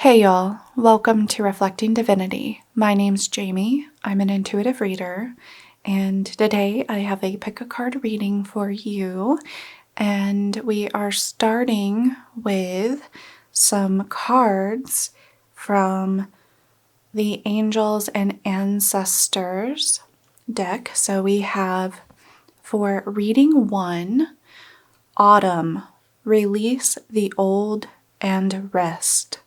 Hey y'all, welcome to Reflecting Divinity. My name's Jamie. I'm an intuitive reader, and today I have a pick a card reading for you. And we are starting with some cards from the Angels and Ancestors deck. So we have for reading 1, Autumn, Release the Old and Rest.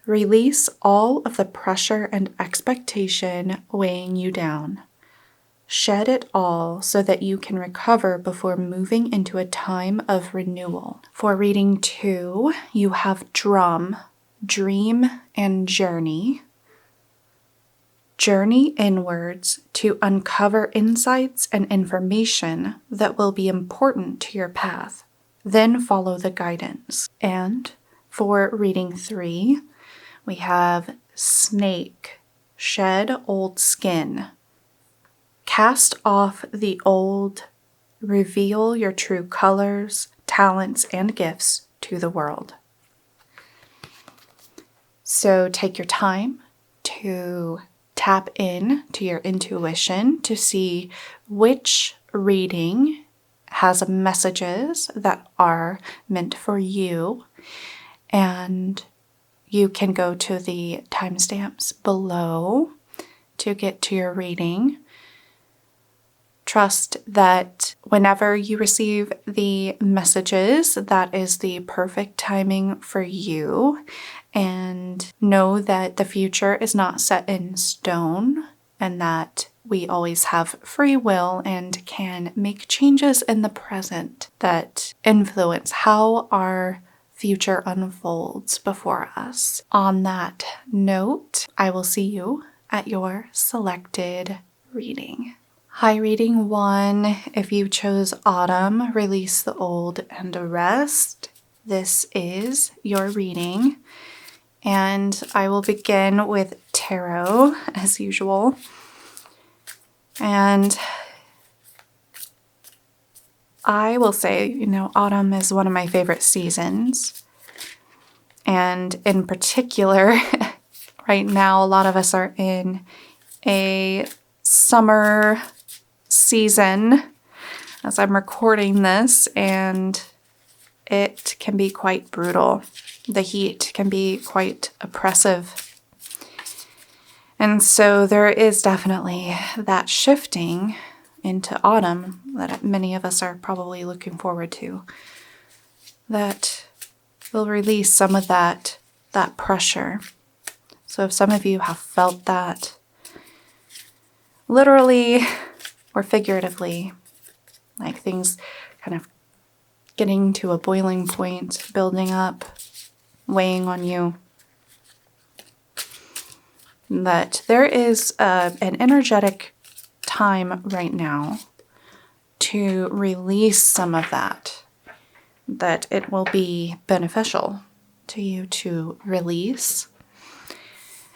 Release all of the pressure and expectation weighing you down. Shed it all so that you can recover before moving into a time of renewal. For reading 2, you have Drum, Dream, and Journey. Journey inwards to uncover insights and information that will be important to your path. Then follow the guidance. And for reading 3, we have Snake, Shed Old Skin. Cast off the old, reveal your true colors, talents, and gifts to the world. So take your time to tap in to your intuition to see which reading has messages that are meant for you, and you can go to the timestamps below to get to your reading. Trust that whenever you receive the messages, that is the perfect timing for you. And know that the future is not set in stone and that we always have free will and can make changes in the present that influence how our future unfolds before us. On that note, I will see you at your selected reading. Hi, reading 1. If you chose Autumn, Release the Old and Rest, this is your reading. And I will begin with tarot as usual. And I will say, autumn is one of my favorite seasons. And in particular, right now, a lot of us are in a summer season as I'm recording this, and it can be quite brutal. The heat can be quite oppressive. And so there is definitely that shifting into autumn that many of us are probably looking forward to, that will release some of that pressure. So if some of you have felt that literally or figuratively, like things kind of getting to a boiling point, building up, weighing on you, that there is an energetic time right now to release some of that it will be beneficial to you to release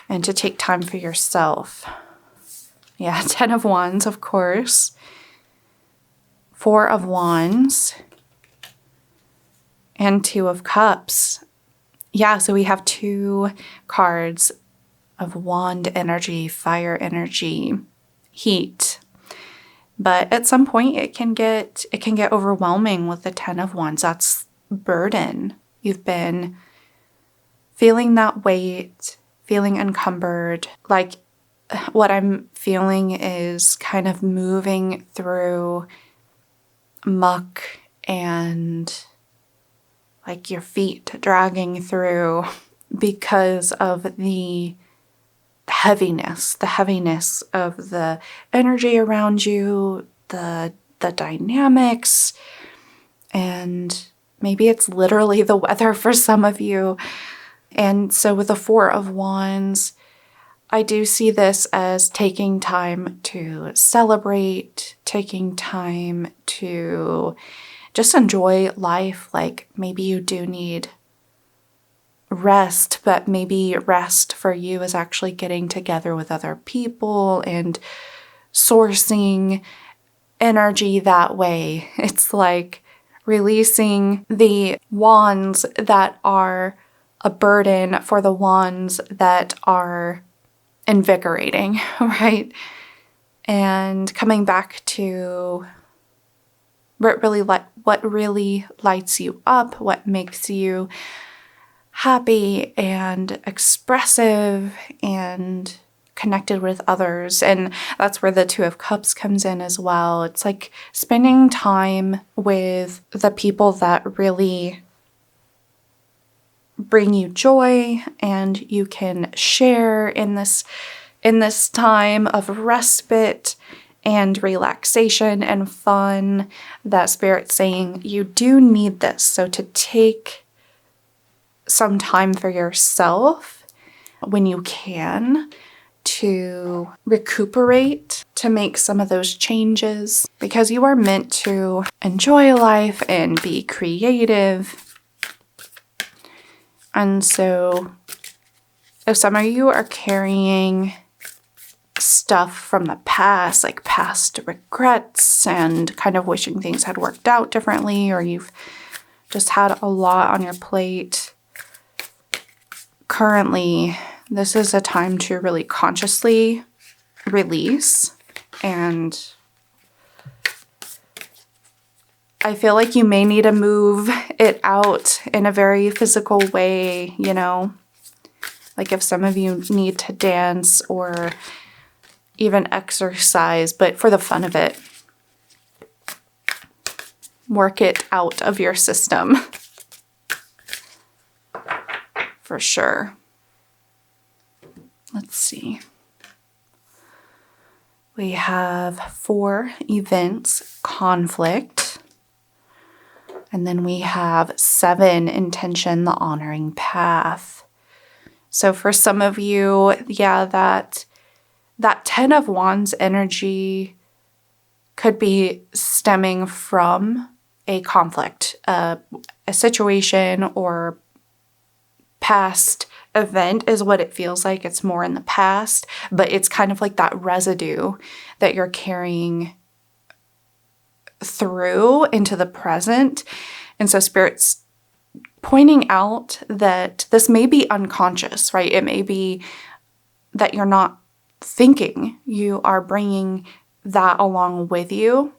and to take time for yourself. Yeah, 10 of Wands, of course. 4 of Wands. And 2 of Cups. Yeah, so we have 2 cards of wand energy, fire energy, heat. But at some point it can get overwhelming with the 10 of Wands. That's burden. You've been feeling that weight, feeling encumbered. Like what I'm feeling is kind of moving through muck and like your feet dragging through because of the heaviness of the energy around you, the dynamics, and maybe it's literally the weather for some of you. And so with the 4 of Wands, I do see this as taking time to celebrate, taking time to just enjoy life. Like maybe you do need rest, but maybe rest for you is actually getting together with other people and sourcing energy that way. It's like releasing the wands that are a burden for the ones that are invigorating, right? And coming back to what really lights you up, what makes you happy and expressive and connected with others. And that's where the Two of Cups comes in as well. It's like spending time with the people that really bring you joy and you can share in this time of respite and relaxation and fun. That Spirit's saying you do need this. So to take some time for yourself when you can, to recuperate, to make some of those changes, because you are meant to enjoy life and be creative. And so if some of you are carrying stuff from the past, like past regrets and kind of wishing things had worked out differently, or you've just had a lot on your plate, currently, this is a time to really consciously release. And I feel like you may need to move it out in a very physical way, you know? Like if some of you need to dance or even exercise, but for the fun of it, work it out of your system. For sure. Let's see. We have 4 events, conflict. And then we have 7, intention, the honoring path. So for some of you, yeah, that 10 of Wands energy could be stemming from a conflict, a situation or past event is what it feels like. It's more in the past, but it's kind of like that residue that you're carrying through into the present. And so Spirit's pointing out that this may be unconscious, right? It may be that you're not thinking, you are bringing that along with you,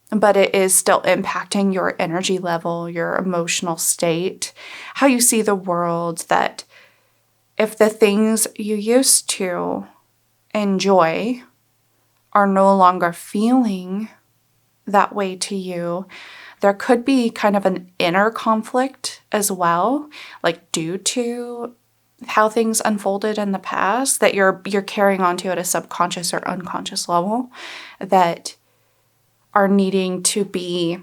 but it is still impacting your energy level, your emotional state, how you see the world. That if the things you used to enjoy are no longer feeling that way to you, there could be kind of an inner conflict as well, like due to how things unfolded in the past, that you're carrying on to at a subconscious or unconscious level, that are needing to be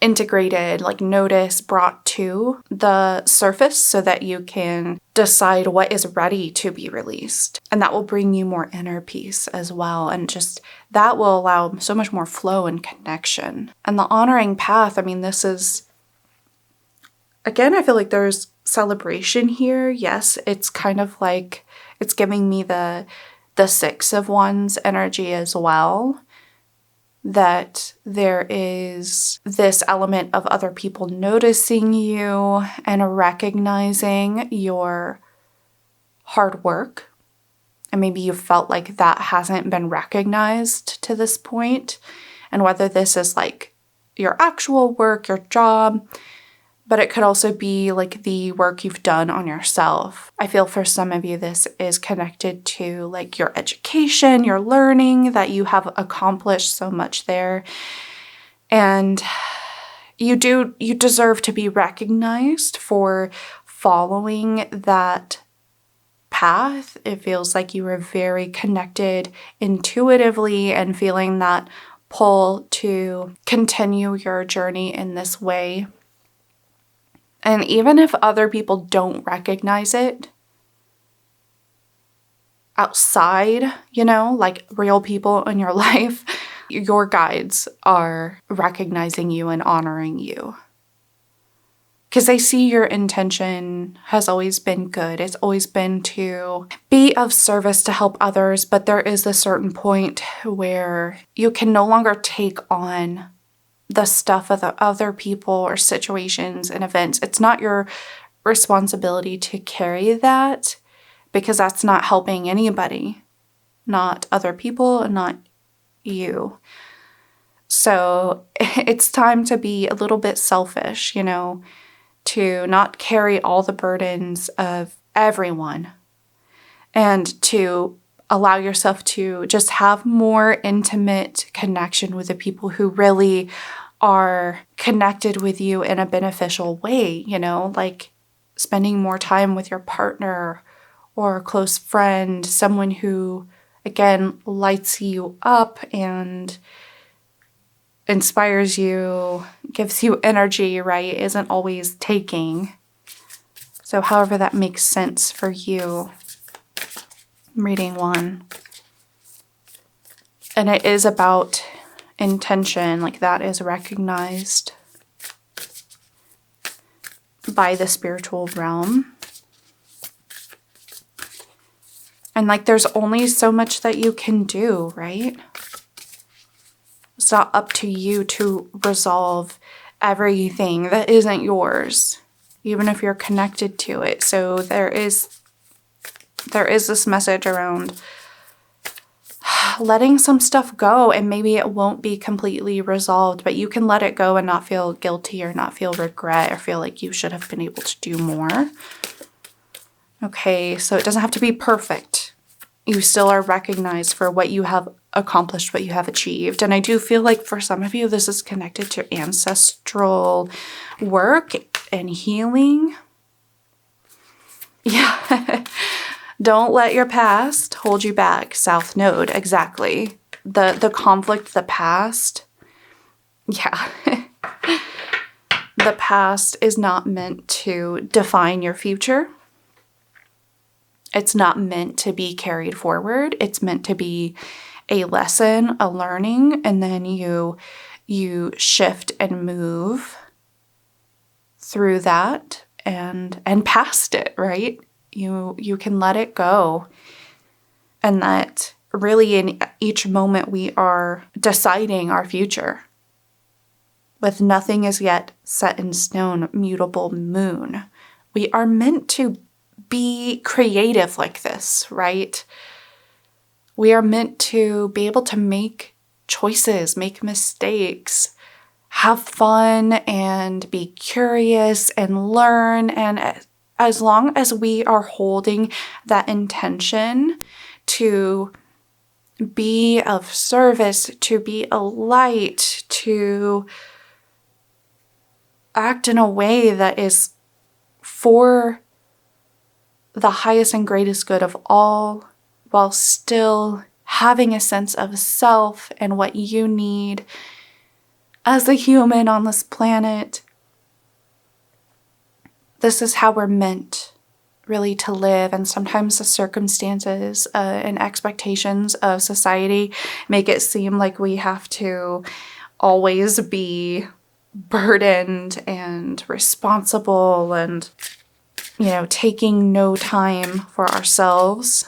integrated, like notice, brought to the surface so that you can decide what is ready to be released. And that will bring you more inner peace as well. And just that will allow so much more flow and connection. And the honoring path, I mean, this is, again, I feel like there's celebration here. Yes, it's kind of like, it's giving me the 6 of Wands energy as well. That there is this element of other people noticing you and recognizing your hard work. And maybe you felt like that hasn't been recognized to this point. And whether this is like your actual work, your job, but it could also be like the work you've done on yourself. I feel for some of you, this is connected to like your education, your learning, that you have accomplished so much there. And you deserve to be recognized for following that path. It feels like you were very connected intuitively and feeling that pull to continue your journey in this way. And even if other people don't recognize it outside, you know, like real people in your life, your guides are recognizing you and honoring you. Because they see your intention has always been good. It's always been to be of service to help others. But there is a certain point where you can no longer take on the stuff of the other people or situations and events. It's not your responsibility to carry that, because that's not helping anybody, not other people, not you. So it's time to be a little bit selfish, to not carry all the burdens of everyone, and to allow yourself to just have more intimate connection with the people who really are connected with you in a beneficial way, like spending more time with your partner or a close friend, someone who, again, lights you up and inspires you, gives you energy, right? Isn't always taking. So however that makes sense for you. I'm reading 1. And it is about intention, like that is recognized by the spiritual realm. And like there's only so much that you can do, right? It's not up to you to resolve everything that isn't yours, even if you're connected to it. So there is this message around letting some stuff go, and maybe it won't be completely resolved, but you can let it go and not feel guilty or not feel regret or feel like you should have been able to do more. Okay, so it doesn't have to be perfect. You still are recognized for what you have accomplished, what you have achieved. And I do feel like for some of you, this is connected to ancestral work and healing. Yeah. Don't let your past hold you back. South Node, exactly. The conflict, the past. Yeah. The past is not meant to define your future. It's not meant to be carried forward. It's meant to be a lesson, a learning, and then you shift and move through that and past it, right? You can let it go. And that really in each moment we are deciding our future. With nothing as yet set in stone, mutable moon. We are meant to be creative like this, right? We are meant to be able to make choices, make mistakes, have fun, and be curious and learn. And as long as we are holding that intention to be of service, to be a light, to act in a way that is for the highest and greatest good of all, while still having a sense of self and what you need as a human on this planet. This is how we're meant really to live. And sometimes the circumstances and expectations of society make it seem like we have to always be burdened and responsible and taking no time for ourselves.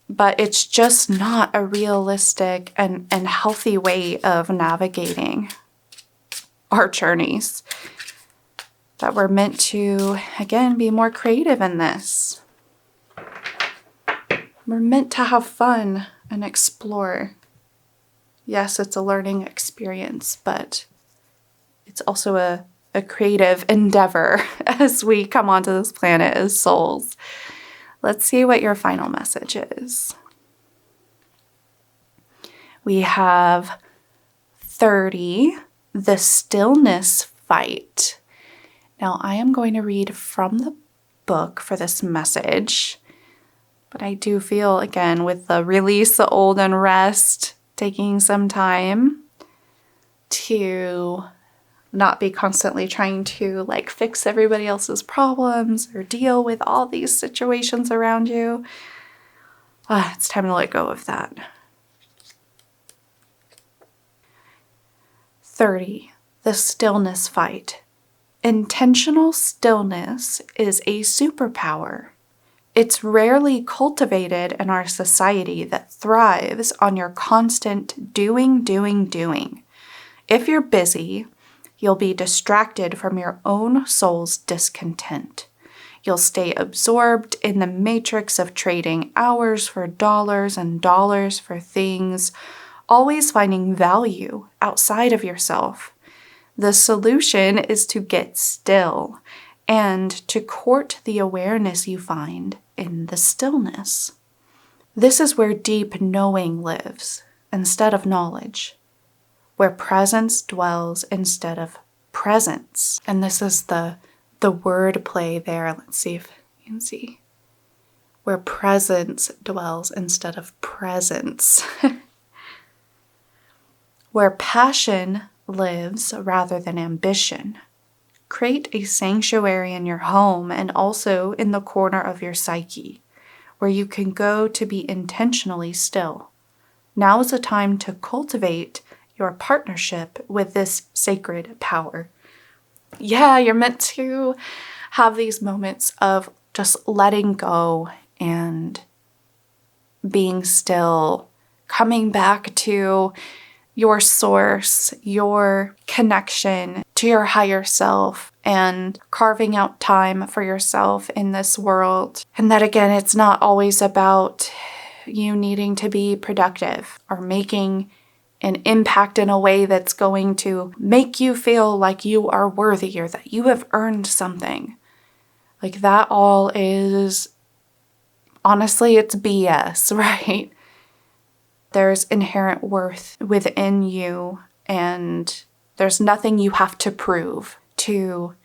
But it's just not a realistic and healthy way of navigating our journeys. That we're meant to, again, be more creative in this. We're meant to have fun and explore. Yes, it's a learning experience, but it's also a creative endeavor as we come onto this planet as souls. Let's see what your final message is. We have 30, the stillness fight. Now, I am going to read from the book for this message, but I do feel, again, with the release, the old and rest, taking some time to not be constantly trying to fix everybody else's problems or deal with all these situations around you. It's time to let go of that. 30, the stillness fight. Intentional stillness is a superpower. It's rarely cultivated in our society that thrives on your constant doing. If you're busy, You'll be distracted from your own soul's discontent. You'll stay absorbed in the matrix of trading hours for dollars and dollars for things, always finding value outside of yourself. The solution is to get still and to court the awareness you find in the stillness. This is where deep knowing lives instead of knowledge, where presence dwells instead of presence. And this is the word play there. Let's see if you can see. Where presence dwells instead of presence. Where passion lives rather than ambition. Create a sanctuary in your home and also in the corner of your psyche, where you can go to be intentionally still. Now is the time to cultivate your partnership with this sacred power. Yeah, you're meant to have these moments of just letting go and being still, coming back to your source, your connection to your higher self, and carving out time for yourself in this world. And that again, it's not always about you needing to be productive or making an impact in a way that's going to make you feel like you are worthy or that you have earned something. Like that all is, honestly, it's BS, right? There's inherent worth within you, and there's nothing you have to prove to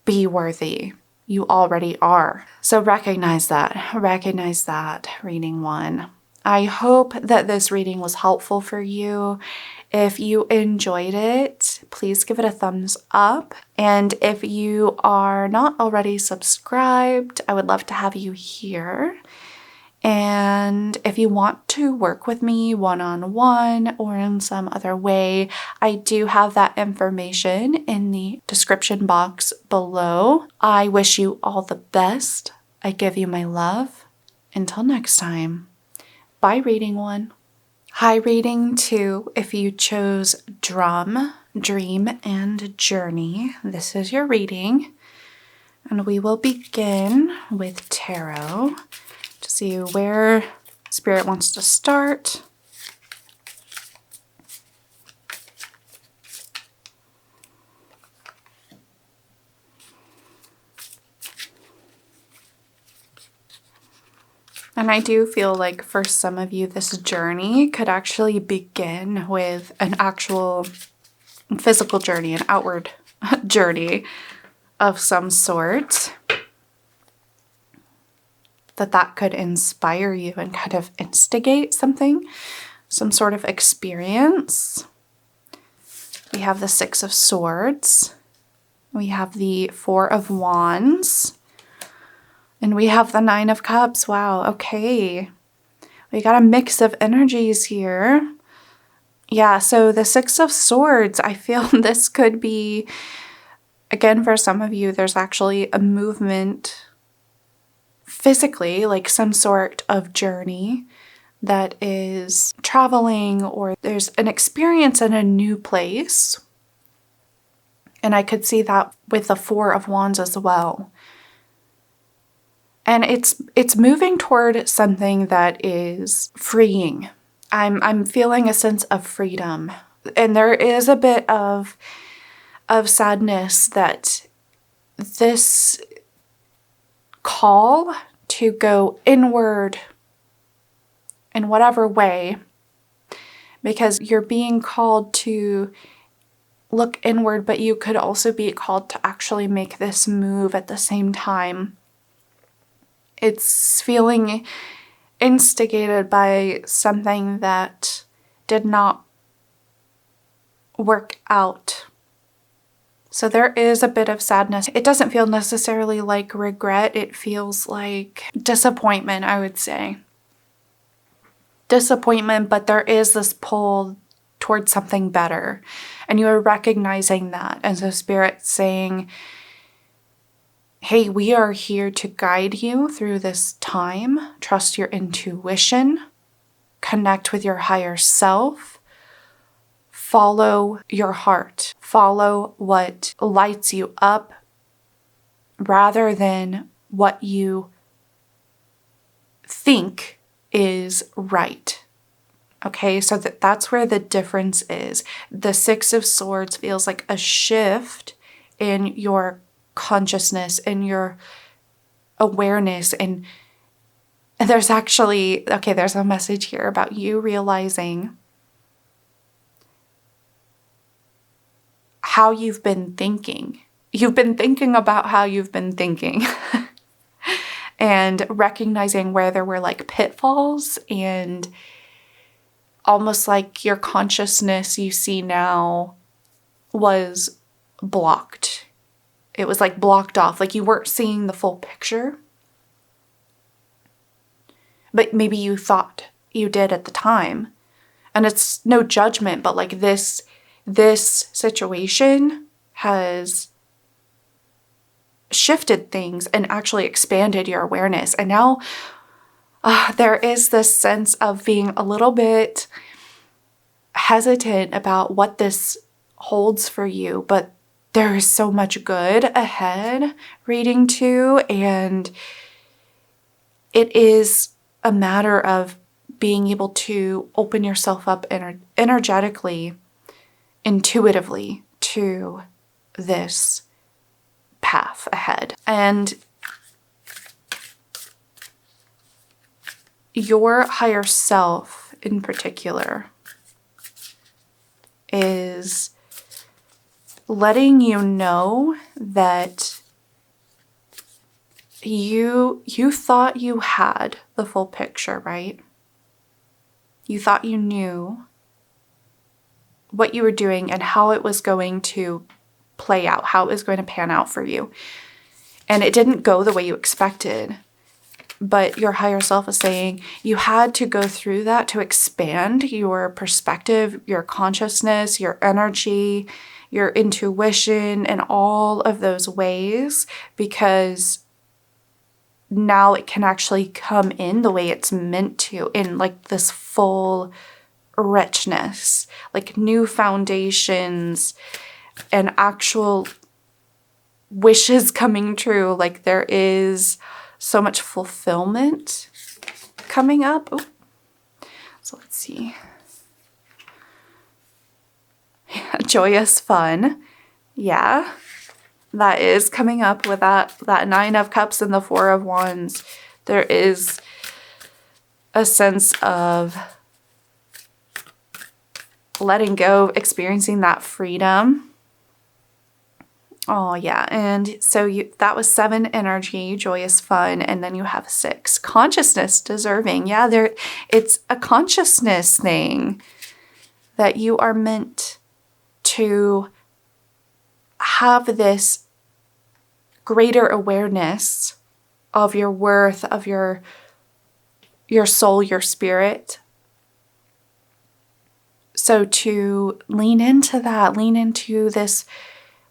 be worthy. You already are. So recognize that, reading one. I hope that this reading was helpful for you. If you enjoyed it, please give it a thumbs up. And if you are not already subscribed, I would love to have you here. And if you want to work with me one-on-one or in some other way, I do have that information in the description box below. I wish you all the best. I give you my love. Until next time. Bye, reading one. Hi, reading two. If you chose drum, dream, and journey, this is your reading. And we will begin with tarot to see where Spirit wants to start. And I do feel like for some of you, this journey could actually begin with an actual physical journey, an outward journey of some sort. That could inspire you and kind of instigate something, some sort of experience. We have the Six of Swords. We have the Four of Wands. And we have the Nine of Cups. Wow, okay. We got a mix of energies here. Yeah, so the Six of Swords, I feel this could be, again, for some of you, there's actually a movement physically, like some sort of journey that is traveling, or there's an experience in a new place. And I could see that with the Four of Wands as well. And it's moving toward something that is freeing. I'm feeling a sense of freedom. And there is a bit of sadness that this call to go inward in whatever way, because you're being called to look inward, but you could also be called to actually make this move at the same time. It's feeling instigated by something that did not work out. So there is a bit of sadness. It doesn't feel necessarily like regret. It feels like disappointment, I would say. Disappointment, but there is this pull towards something better. And you are recognizing that. And so Spirit's saying, hey, we are here to guide you through this time. Trust your intuition. Connect with your higher self. follow your heart, follow what lights you up rather than what you think is right. Okay, so that's where the difference is. The Six of Swords feels like a shift in your consciousness and your awareness. And there's actually, okay, there's a message here about you realizing how you've been thinking. You've been thinking about how you've been thinking and recognizing where there were like pitfalls and almost like your consciousness you see now was blocked. It was like blocked off, like you weren't seeing the full picture. But maybe you thought you did at the time. And it's no judgment, but like this situation has shifted things and actually expanded your awareness. And now there is this sense of being a little bit hesitant about what this holds for you, but there is so much good ahead reading to, and it is a matter of being able to open yourself up energetically, intuitively to this path ahead. And your higher self in particular is letting you know that you thought you had the full picture, right? You thought you knew what you were doing and how it was going to play out, how it was going to pan out for you. And it didn't go the way you expected. But your higher self is saying you had to go through that to expand your perspective, your consciousness, your energy, your intuition, and all of those ways, because now it can actually come in the way it's meant to, in like this full richness, like new foundations and actual wishes coming true. Like there is so much fulfillment coming up. Ooh. So let's see. Yeah, joyous fun. Yeah. That is coming up with that Nine of Cups and the Four of Wands. There is a sense of letting go, experiencing that freedom. Oh, yeah. And so that was 7 energy, joyous fun. And then you have 6 consciousness, deserving. Yeah, it's a consciousness thing that you are meant to have this greater awareness of your worth, of your soul, your spirit. So to lean into that, lean into this,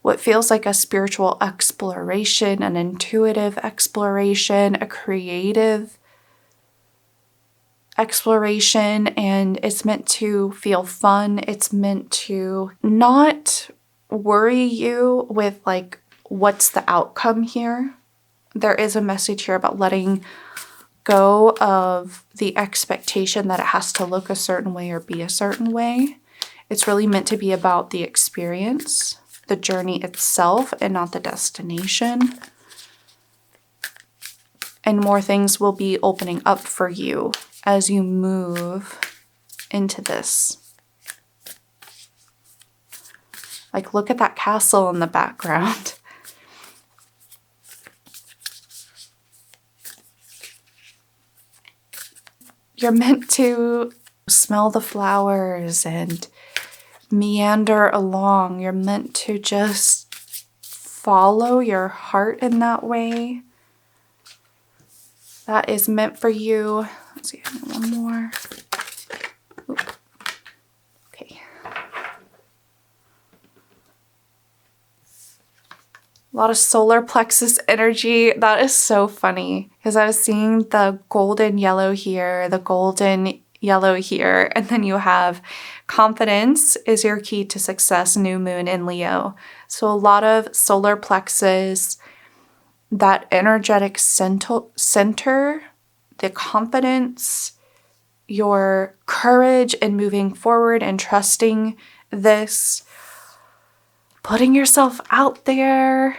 what feels like a spiritual exploration, an intuitive exploration, a creative exploration, and it's meant to feel fun. It's meant to not worry you with like, what's the outcome here? There is a message here about letting go of the expectation that it has to look a certain way or be a certain way. It's really meant to be about the experience, the journey itself, and not the destination. And more things will be opening up for you as you move into this. Like, look at that castle in the background. You're meant to smell the flowers and meander along. You're meant to just follow your heart in that way. That is meant for you. Let's see, one more. Oop. Okay. A lot of solar plexus energy. That is so funny because I was seeing the golden yellow here, the golden yellow here. And then you have confidence is your key to success, new moon in Leo. So a lot of solar plexus, that energetic center, the confidence, your courage in moving forward and trusting this, putting yourself out there.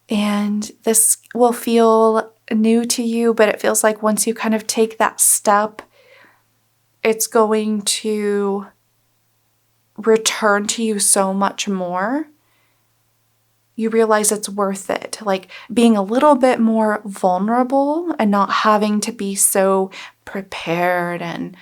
And this will feel new to you, but it feels like once you kind of take that step, it's going to return to you so much more. You realize it's worth it. Like being a little bit more vulnerable and not having to be so prepared and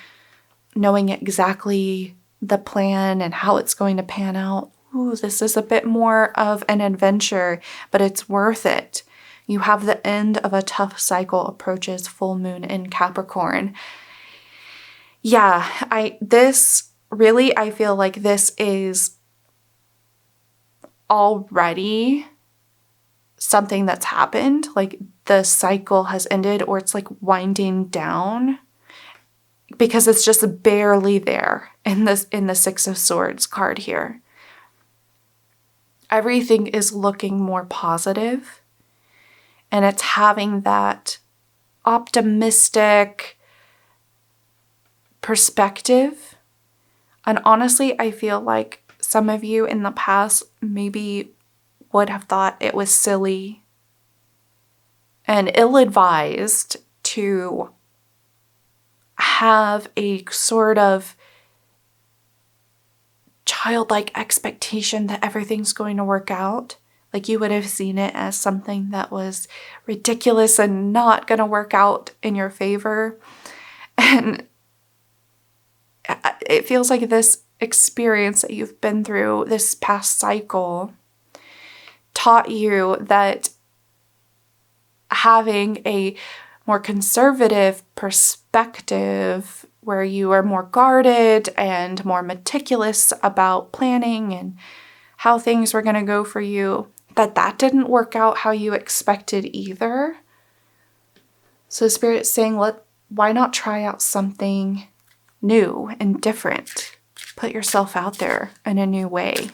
knowing exactly the plan and how it's going to pan out. Ooh, this is a bit more of an adventure, but it's worth it. You have the end of a tough cycle approaches full moon in Capricorn. Yeah, I feel like this is already something that's happened. Like the cycle has ended, or it's like winding down, because it's just barely there in the Six of Swords card here. Everything is looking more positive, and it's having that optimistic perspective. And honestly, I feel like some of you in the past maybe would have thought it was silly and ill-advised to have a sort of childlike expectation that everything's going to work out. Like you would have seen it as something that was ridiculous and not going to work out in your favor. And it feels like this experience that you've been through, this past cycle, taught you that having a more conservative perspective where you are more guarded and more meticulous about planning and how things were going to go for you, that didn't work out how you expected either. So Spirit's saying, why not try out something new and different? Put yourself out there in a new way.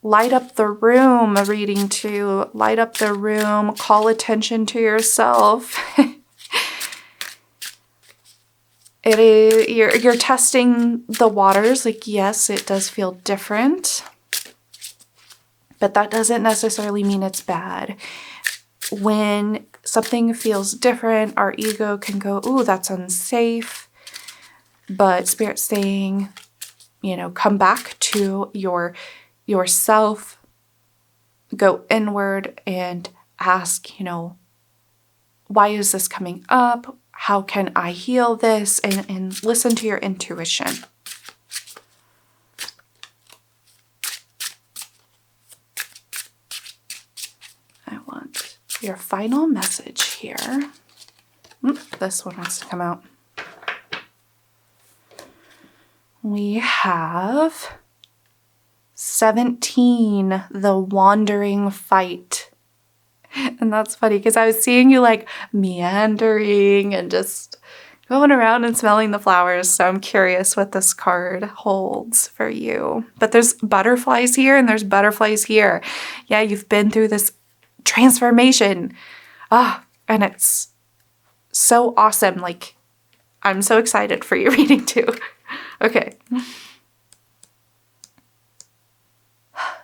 Light up the room, a reading too. Light up the room, call attention to yourself. You're testing the waters. Like, yes, it does feel different, but that doesn't necessarily mean it's bad. When something feels different, our ego can go, ooh, that's unsafe. But Spirit's saying, come back to yourself, go inward and ask, why is this coming up? How can I heal this? And listen to your intuition. I want your final message here. This one wants to come out. We have 17, the wandering fight. And that's funny because I was seeing you like meandering and just going around and smelling the flowers. So I'm curious what this card holds for you. But there's butterflies here and there's butterflies here. Yeah, you've been through this transformation. And it's so awesome. Like, I'm so excited for your reading too. Okay.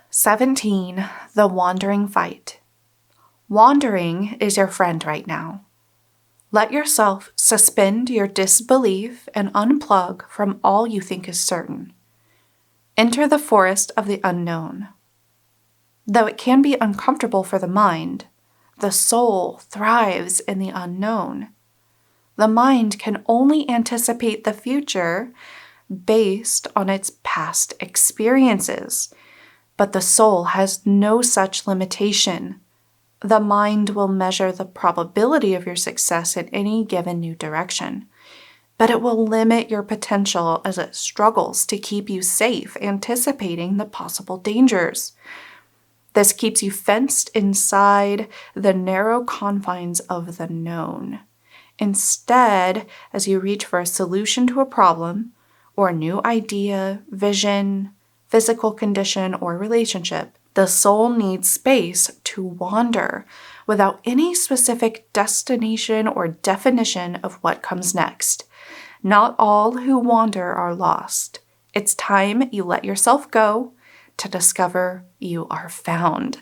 17, the wandering fight. Wandering is your friend right now. Let yourself suspend your disbelief and unplug from all you think is certain. Enter the forest of the unknown. Though it can be uncomfortable for the mind, the soul thrives in the unknown. The mind can only anticipate the future based on its past experiences, but the soul has no such limitation. The mind will measure the probability of your success in any given new direction, but it will limit your potential as it struggles to keep you safe, anticipating the possible dangers. This keeps you fenced inside the narrow confines of the known. Instead, as you reach for a solution to a problem or a new idea, vision, physical condition, or relationship, the soul needs space to wander without any specific destination or definition of what comes next. Not all who wander are lost. It's time you let yourself go to discover you are found.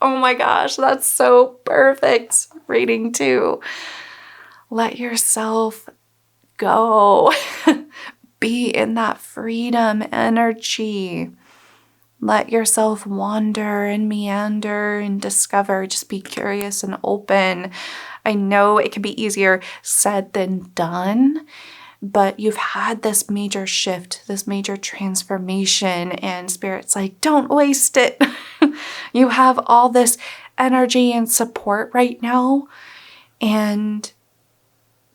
Oh my gosh, that's so perfect. Reading 2. Let yourself go. Be in that freedom energy. Let yourself wander and meander and discover. Just be curious and open. I know it can be easier said than done, but you've had this major shift, this major transformation, and Spirit's like, don't waste it. You have all this energy and support right now, and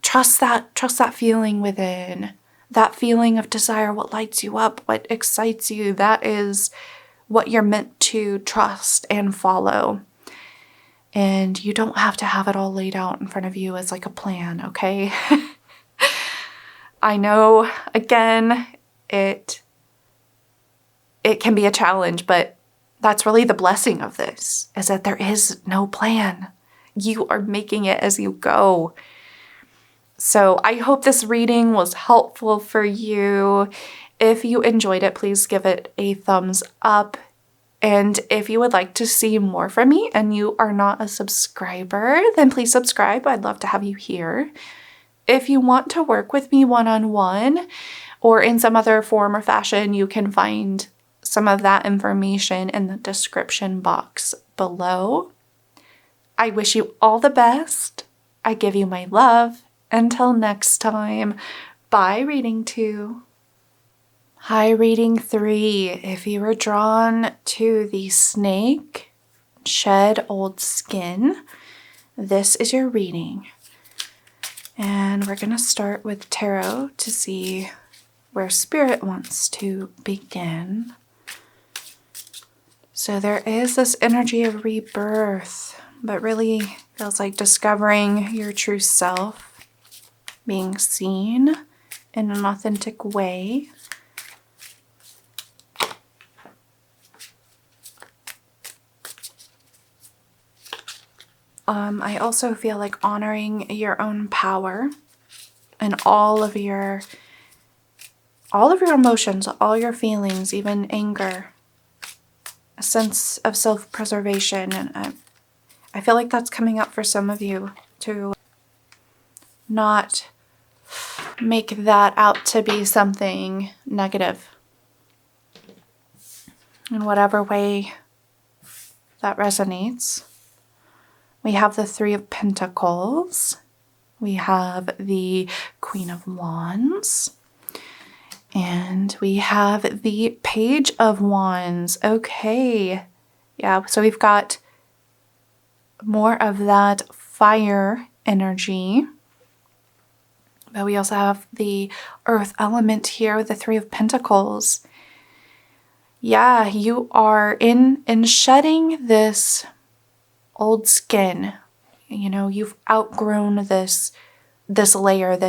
trust that feeling within, that feeling of desire, what lights you up, what excites you. That is what you're meant to trust and follow. And you don't have to have it all laid out in front of you as like a plan, okay? I know, again, it can be a challenge, but that's really the blessing of this, is that there is no plan. You are making it as you go. So I hope this reading was helpful for you. If you enjoyed it, please give it a thumbs up. And if you would like to see more from me and you are not a subscriber, then please subscribe. I'd love to have you here. If you want to work with me one-on-one or in some other form or fashion, you can find some of that information in the description box below. I wish you all the best. I give you my love. Until next time, bye, reading 2. Hi, reading 3. If you were drawn to the snake, shed old skin, this is your reading. And we're going to start with tarot to see where Spirit wants to begin. So there is this energy of rebirth, but really feels like discovering your true self, being seen in an authentic way. I also feel like honoring your own power and all of your emotions, all your feelings, even anger, a sense of self-preservation. And I feel like that's coming up for some of you, to not make that out to be something negative in whatever way that resonates. We have the 3 of Pentacles. We have the Queen of Wands. And we have the Page of Wands. Okay. Yeah, so we've got more of that fire energy. But we also have the earth element here with the 3 of Pentacles. Yeah, you are in shedding this old skin. You know, you've outgrown this layer,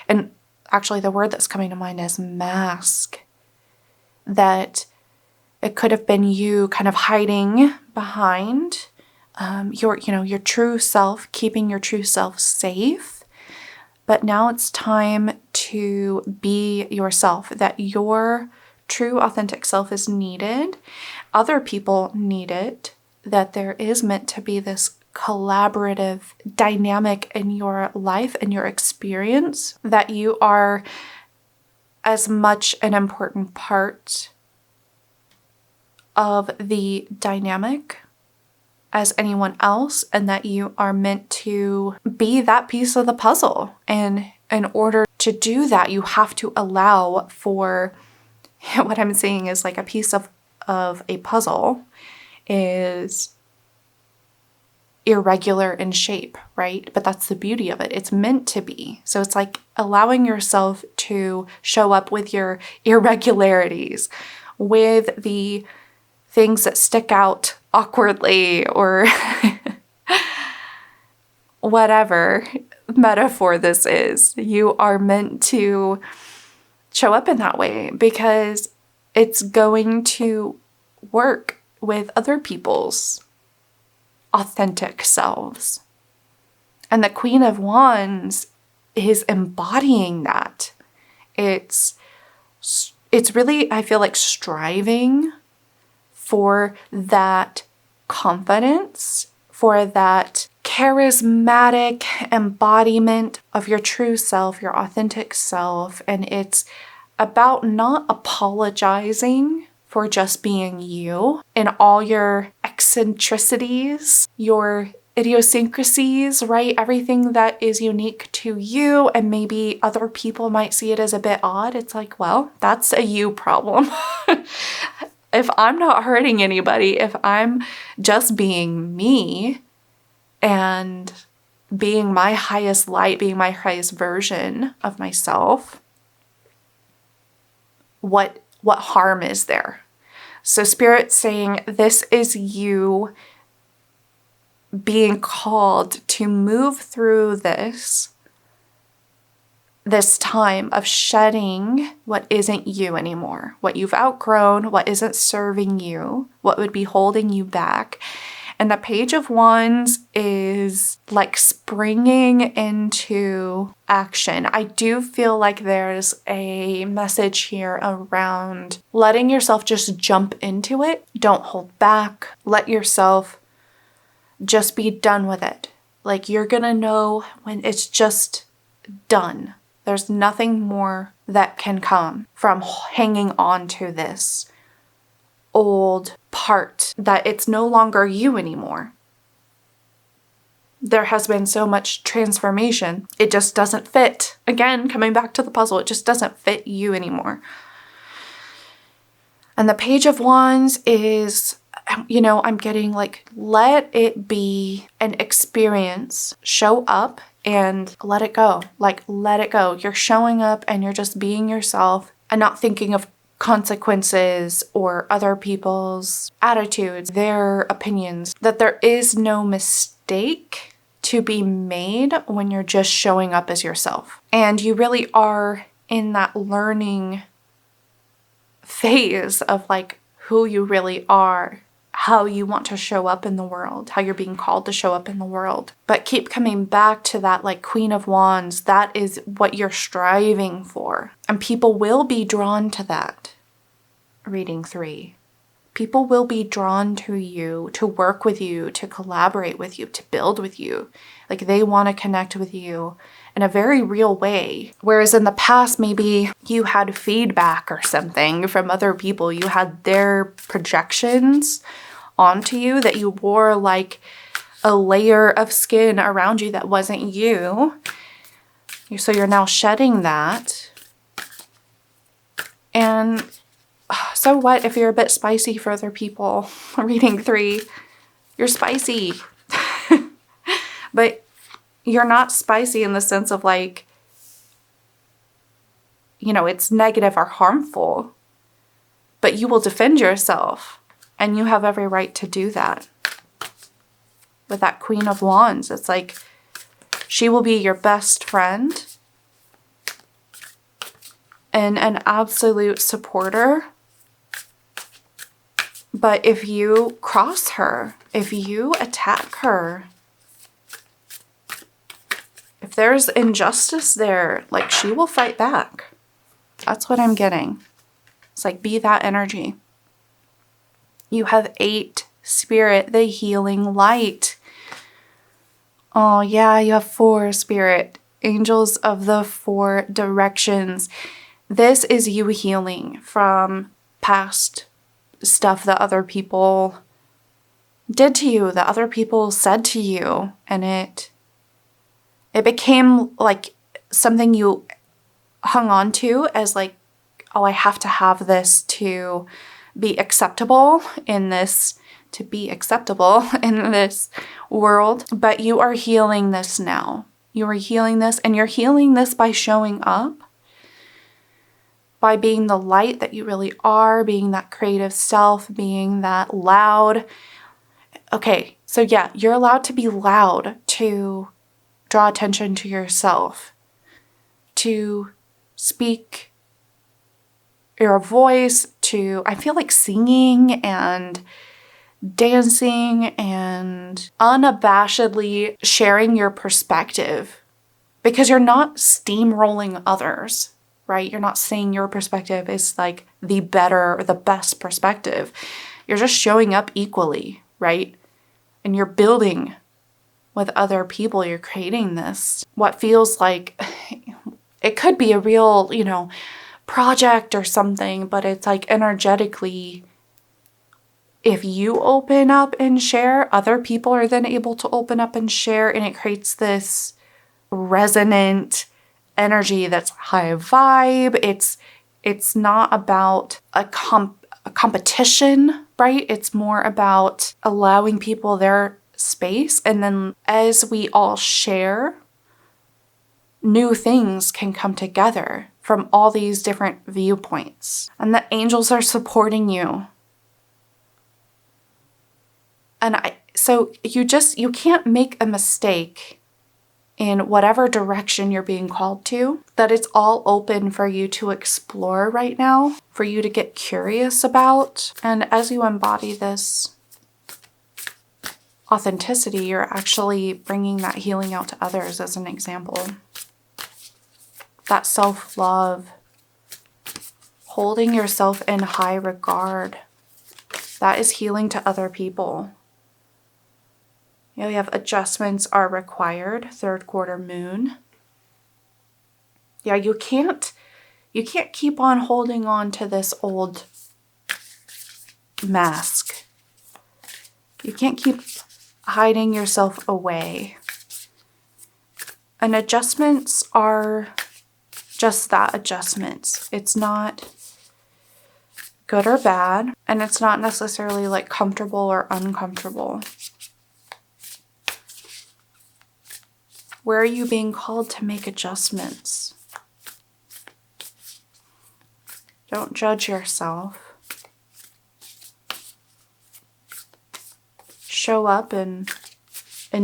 and actually the word that's coming to mind is mask. That it could have been you kind of hiding behind your true self, keeping your true self safe. But now it's time to be yourself, that your true authentic self is needed. Other people need it, that there is meant to be this collaborative dynamic in your life and your experience, that you are as much an important part of the dynamic as anyone else, and that you are meant to be that piece of the puzzle. And in order to do that, you have to allow for what I'm saying is like a piece of a puzzle is irregular in shape, right? But that's the beauty of it. It's meant to be. So it's like allowing yourself to show up with your irregularities, with the things that stick out awkwardly or whatever. metaphor this is. You are meant to show up in that way because it's going to work with other people's authentic selves. And the Queen of Wands is embodying that. It's really, I feel like, striving for that confidence, for that charismatic embodiment of your true self, your authentic self. And it's about not apologizing for just being you in all your eccentricities, your idiosyncrasies, right? Everything that is unique to you, and maybe other people might see it as a bit odd. It's like, well, that's a you problem. If I'm not hurting anybody, if I'm just being me and being my highest light, being my highest version of myself, what harm is there? So Spirit's saying this is you being called to move through this time of shedding what isn't you anymore, what you've outgrown, what isn't serving you, what would be holding you back. And the Page of Wands is like springing into action. I do feel like there's a message here around letting yourself just jump into it. Don't hold back. Let yourself just be done with it. Like, you're gonna know when it's just done. There's nothing more that can come from hanging on to this old part, that it's no longer you anymore. There has been so much transformation. It just doesn't fit. Again, coming back to the puzzle, it just doesn't fit you anymore. And the Page of Wands is, I'm getting like, let it be an experience. Show up and let it go. Like, let it go. You're showing up and you're just being yourself and not thinking of consequences or other people's attitudes, their opinions, that there is no mistake to be made when you're just showing up as yourself. And you really are in that learning phase of like who you really are, how you want to show up in the world, how you're being called to show up in the world. But keep coming back to that, like, Queen of Wands. That is what you're striving for. And people will be drawn to that. Reading 3. People will be drawn to you, to work with you, to collaborate with you, to build with you. Like, they want to connect with you in a very real way. Whereas in the past, maybe you had feedback or something from other people. You had their projections onto you that you wore like a layer of skin around you that wasn't you. So you're now shedding that. And so what if you're a bit spicy for other people? Reading 3, you're spicy. But you're not spicy in the sense of like, it's negative or harmful. But you will defend yourself. And you have every right to do that. With that Queen of Wands, it's like she will be your best friend and an absolute supporter. But if you cross her, if you attack her, if there's injustice there, like, she will fight back. That's what I'm getting. It's like, be that energy. You have 8, Spirit, the healing light. Oh yeah, you have 4, Spirit, angels of the 4 directions. This is you healing from past stuff that other people did to you, that other people said to you, and it became like something you hung on to as like, oh, I have to have this to be acceptable in this, world. But you are healing this now. You are healing this, and you're healing this by showing up, by being the light that you really are, being that creative self, being that loud. Okay, so yeah, you're allowed to be loud, to draw attention to yourself, to speak your voice, to, I feel like singing and dancing and unabashedly sharing your perspective, because you're not steamrolling others, right? You're not saying your perspective is like the better or the best perspective. You're just showing up equally, right? And you're building with other people. You're creating this, what feels like it could be a real, project or something, but it's like energetically, if you open up and share, other people are then able to open up and share, and it creates this resonant energy that's high vibe. It's not about a competition, right? It's more about allowing people their space, and then as we all share, new things can come together from all these different viewpoints. And the angels are supporting you. And so you can't make a mistake in whatever direction you're being called to, that it's all open for you to explore right now, for you to get curious about. And as you embody this authenticity, you're actually bringing that healing out to others as an example. That self-love, holding yourself in high regard, that is healing to other people. We have adjustments are required, third quarter moon. Yeah, you can't keep on holding on to this old mask. You can't keep hiding yourself away. And adjustments are just that, adjustments. It's not good or bad, and it's not necessarily like comfortable or uncomfortable. Where are you being called to make adjustments? Don't judge yourself. Show up and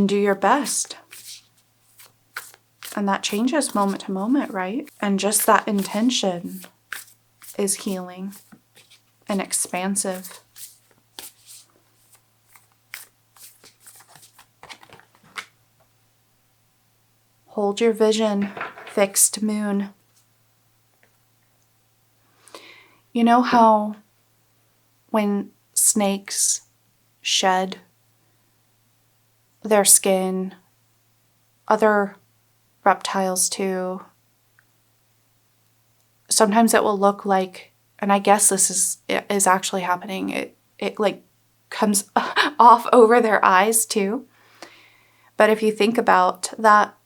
do your best. And that changes moment to moment, right? And just that intention is healing and expansive. Hold your vision, fixed moon. You know how when snakes shed their skin, other reptiles too, sometimes it will look like, and I guess this is actually happening, it like comes off over their eyes too. But if you think about that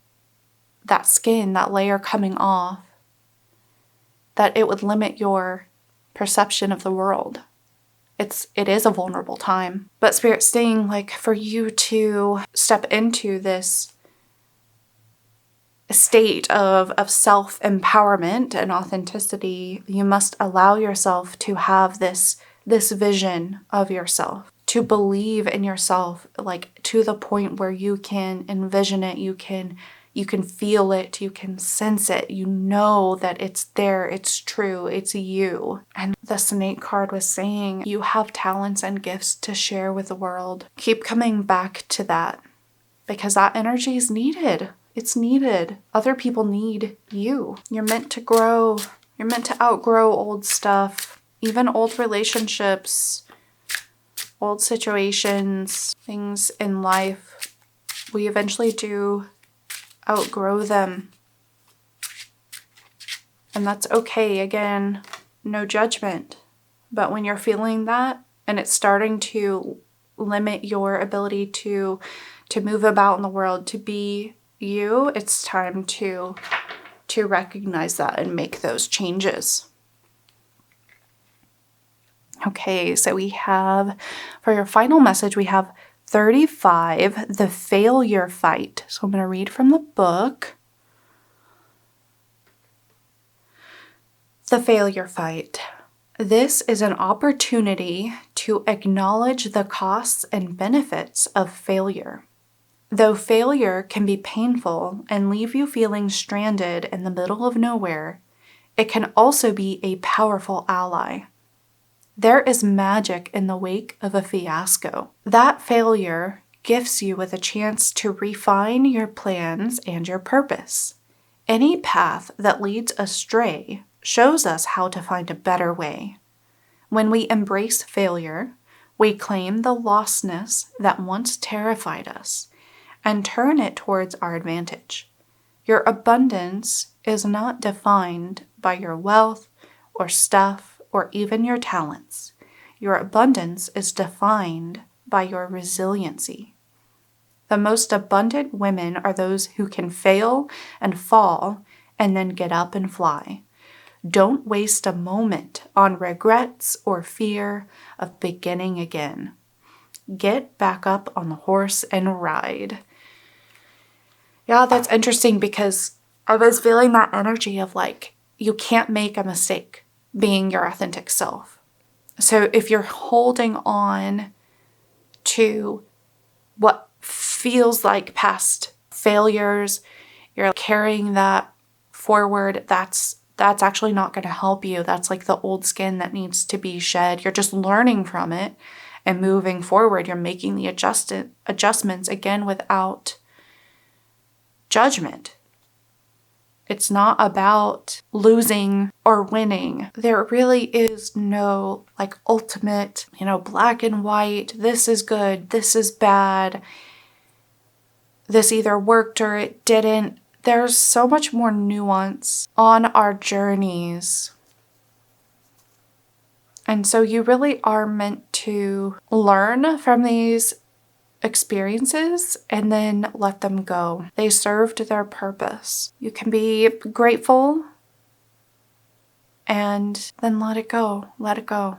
skin, that layer coming off, that it would limit your perception of the world. It is a vulnerable time. But Spirit's saying, like, for you to step into this state of self-empowerment and authenticity, you must allow yourself to have this vision of yourself, to believe in yourself, like to the point where you can envision it, you can feel it, you can sense it, you know that it's there, it's true, it's you. And the snake card was saying you have talents and gifts to share with the world. Keep coming back to that, because that energy is needed. It's needed. Other people need you. You're meant to grow. You're meant to outgrow old stuff, even old relationships, old situations, things in life. We eventually do outgrow them. And that's okay. Again, no judgment. But when you're feeling that and it's starting to limit your ability to move about in the world, to be you, it's time to recognize that and make those changes. Okay, so we have, for your final message, we have 35, the failure fight. So I'm going to read from the book. The failure fight. This is an opportunity to acknowledge the costs and benefits of failure. Though failure can be painful and leave you feeling stranded in the middle of nowhere, it can also be a powerful ally. There is magic in the wake of a fiasco. That failure gifts you with a chance to refine your plans and your purpose. Any path that leads astray shows us how to find a better way. When we embrace failure, we claim the lostness that once terrified us and turn it towards our advantage. Your abundance is not defined by your wealth or stuff or even your talents. Your abundance is defined by your resiliency. The most abundant women are those who can fail and fall and then get up and fly. Don't waste a moment on regrets or fear of beginning again. Get back up on the horse and ride. Yeah, that's interesting because I was feeling that energy of like, you can't make a mistake being your authentic self. So if you're holding on to what feels like past failures, you're carrying that forward, that's actually not going to help you. That's like the old skin that needs to be shed. You're just learning from it and moving forward. You're making the adjustments again without judgment. It's not about losing or winning. There really is no like ultimate, black and white. This is good. This is bad. This either worked or it didn't. There's so much more nuance on our journeys. And so you really are meant to learn from these experiences and then let them go. They served their purpose. You can be grateful and then let it go. Let it go.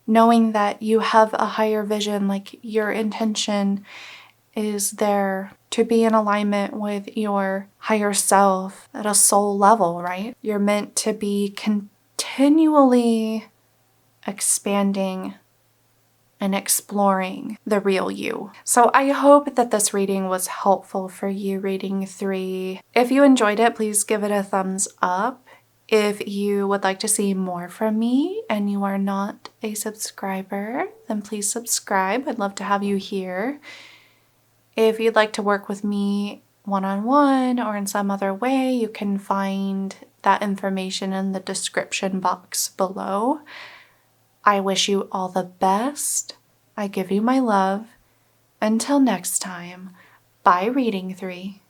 Knowing that you have a higher vision, like your intention is there to be in alignment with your higher self at a soul level, right? You're meant to be continually expanding and exploring the real you. So I hope that this reading was helpful for you, reading 3. If you enjoyed it, please give it a thumbs up. If you would like to see more from me and you are not a subscriber, then please subscribe. I'd love to have you here. If you'd like to work with me one-on-one or in some other way, you can find that information in the description box below. I wish you all the best. I give you my love. Until next time, bye, reading 3.